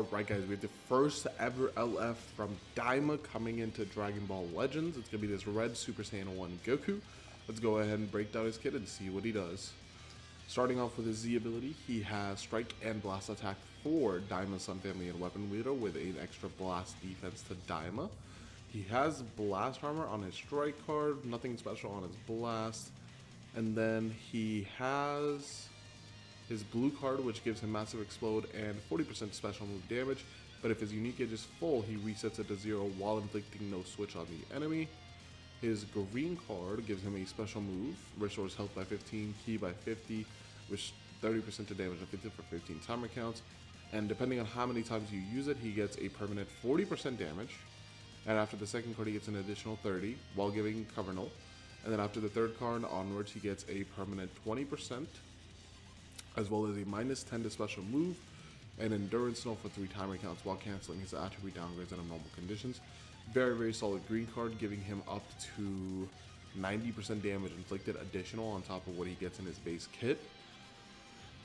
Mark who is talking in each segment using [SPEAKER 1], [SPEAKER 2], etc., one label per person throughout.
[SPEAKER 1] Alright guys, we have the first ever LF from Daima coming into Dragon Ball Legends. It's going to be this red Super Saiyan 1 Goku. Let's go ahead and break down his kit and see what he does. Starting off with his Z ability, he has Strike and Blast attack for Daima's Sun Family and Weapon Wielder with an extra Blast defense to Daima. He has Blast Armor on his Strike card, nothing special on his Blast. And then he has his blue card, which gives him Massive Explode and 40% special move damage, but if his unique gauge is full, he resets it to 0 while inflicting no switch on the enemy. His green card gives him a special move, restores health by 15, ki by 50, which 30% to damage inflicted for 15 timer counts, and depending on how many times you use it, he gets a permanent 40% damage, and after the second card he gets an additional 30 while giving cover null, and then after the third card onwards he gets a permanent 20%, as well as a -10 to special move and endurance null for 3 timer counts while canceling his attribute downgrades under normal conditions. Very solid green card, giving him up to 90% damage inflicted additional on top of what he gets in his base kit.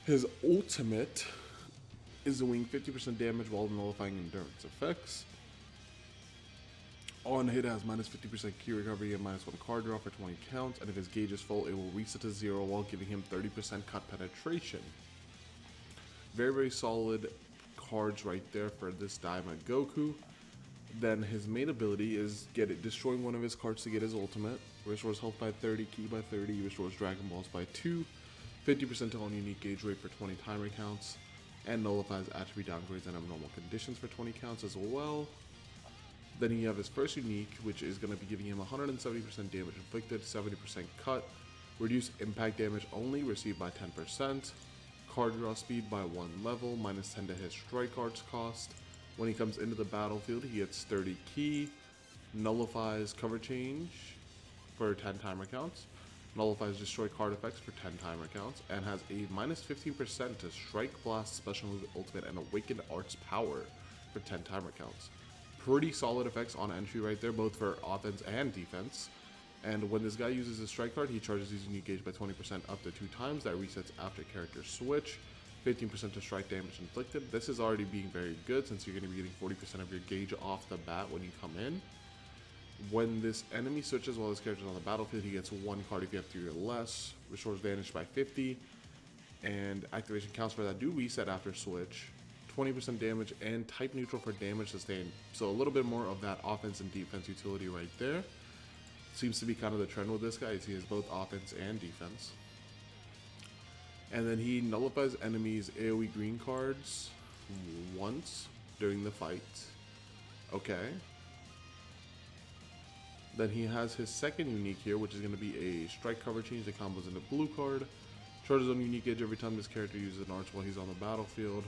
[SPEAKER 1] His ultimate is doing 50% damage while nullifying endurance effects. On hit, it has -50% ki recovery and -1 card draw for 20 counts, and if his gauge is full, it will reset to 0 while giving him 30% cut penetration. Very solid cards right there for this Daima Goku. Then his main ability is destroying one of his cards to get his ultimate. Restores health by 30, ki by 30, restores Dragon Balls by 2, 50% on unique gauge rate for 20 timer counts, and nullifies attribute downgrades under normal conditions for 20 counts as well. Then you have his first unique, which is going to be giving him 170% damage inflicted, 70% cut, reduce impact damage only received by 10%, card draw speed by 1 level, -10 to his strike cards cost. When he comes into the battlefield, he gets 30 ki, nullifies cover change for 10 timer counts, nullifies destroy card effects for 10 timer counts, and has a -15% to strike, blast, special move, ultimate, and awakened arts power for 10 timer counts. Pretty solid effects on entry right there, both for offense and defense. And when this guy uses his strike card, he charges his unique gauge by 20% up to 2 times. That resets after character switch. 15% to strike damage inflicted. This is already being very good since you're going to be getting 40% of your gauge off the bat when you come in. When this enemy switches while this character is on the battlefield, he gets 1 card if you have 3 or less. Restores Vanish by 50. And activation counts for that do reset after switch. 20% damage and type neutral for damage sustained. So a little bit more of that offense and defense utility right there. Seems to be kind of the trend with this guy. He has both offense and defense. And then he nullifies enemies' AoE green cards once during the fight. Okay. Then he has his second unique here, which is going to be a strike cover change that combos into blue card. Charges on unique edge every time this character uses an arch while he's on the battlefield.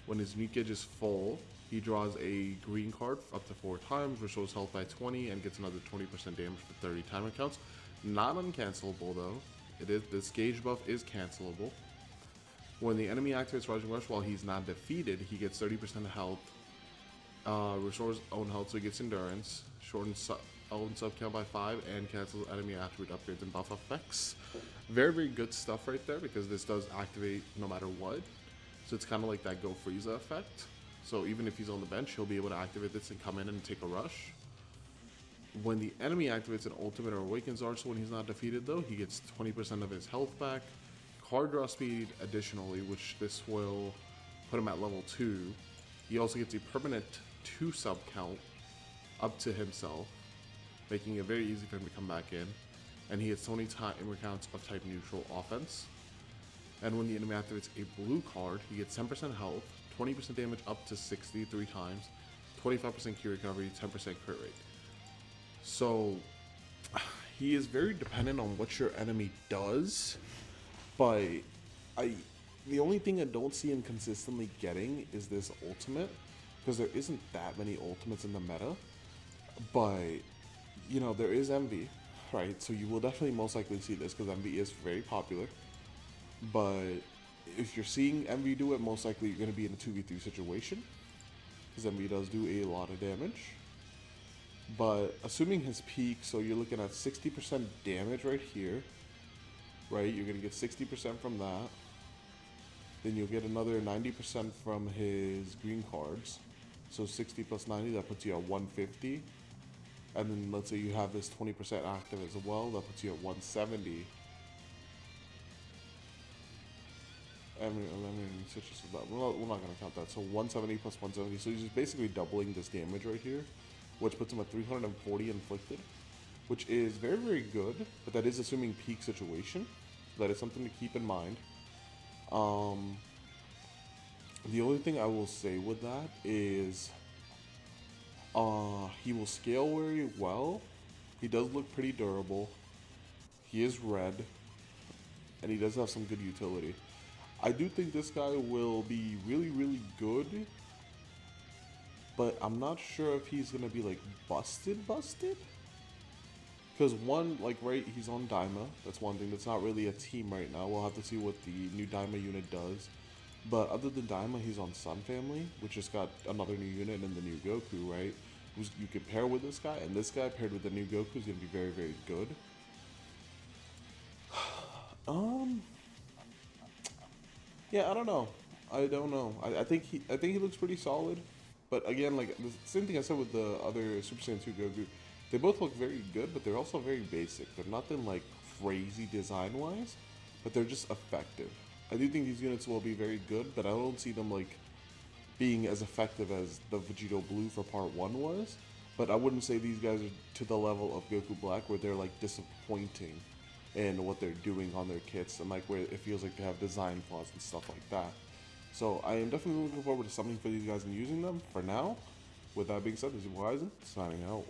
[SPEAKER 1] When his unique gauge is full, he draws a green card up to 4 times, restores health by 20, and gets another 20% damage for 30 timer counts. Not uncancelable though. This gauge buff is cancelable. When the enemy activates Rising Rush while he's not defeated, he gets 30% health, restores own health so he gets endurance, shortens own sub count by 5, and cancels enemy attribute upgrades and buff effects. Very good stuff right there because this does activate no matter what. So it's kind of like that Go Frieza effect. So even if he's on the bench, he'll be able to activate this and come in and take a rush. When the enemy activates an ultimate or awakens arch when he's not defeated though, he gets 20% of his health back. Card draw speed additionally, which this will put him at level 2. He also gets a permanent 2 sub count up to himself, making it very easy for him to come back in. And he gets 20 timer counts of type neutral offense. And when the enemy activates a blue card, he gets 10% health, 20% damage up to 63 times, 25% ki recovery, 10% crit rate. So he is very dependent on what your enemy does, but the only thing I don't see him consistently getting is this ultimate, because there isn't that many ultimates in the meta. But you know, there is MV, right? So you will definitely most likely see this because MV is very popular. But if you're seeing MV do it, most likely you're going to be in a 2v3 situation, because MV does do a lot of damage. But assuming his peak, so you're looking at 60% damage right here, right? You're going to get 60% from that. Then you'll get another 90% from his green cards. So 60 plus 90, that puts you at 150. And then let's say you have this 20% active as well, that puts you at 170. I mean, switch this up. We're not going to count that. So 170 plus 170. So he's just basically doubling this damage right here, which puts him at 340 inflicted, which is very, very good. But that is assuming peak situation. That is something to keep in mind. The only thing I will say with that is he will scale very well. He does look pretty durable. He is red. And he does have some good utility. I do think this guy will be really, really good. But I'm not sure if he's going to be like busted. Because one, like, right, he's on Daima. That's one thing. That's not really a team right now. We'll have to see what the new Daima unit does. But other than Daima, he's on Sun Family, which just got another new unit and the new Goku, right? Who's you can pair with this guy, and this guy paired with the new Goku is going to be very, very good. Yeah, I don't know. I think he looks pretty solid. But again, like the same thing I said with the other Super Saiyan 2 Goku, they both look very good, but they're also very basic. They're nothing like crazy design-wise, but they're just effective. I do think these units will be very good, but I don't see them like being as effective as the Vegito Blue for Part 1 was. But I wouldn't say these guys are to the level of Goku Black where they're like disappointing in what they're doing on their kits and like where it feels like they have design flaws and stuff like that. So I am definitely looking forward to something for these guys and using them. For now, with that being said, this is Kaizer signing out.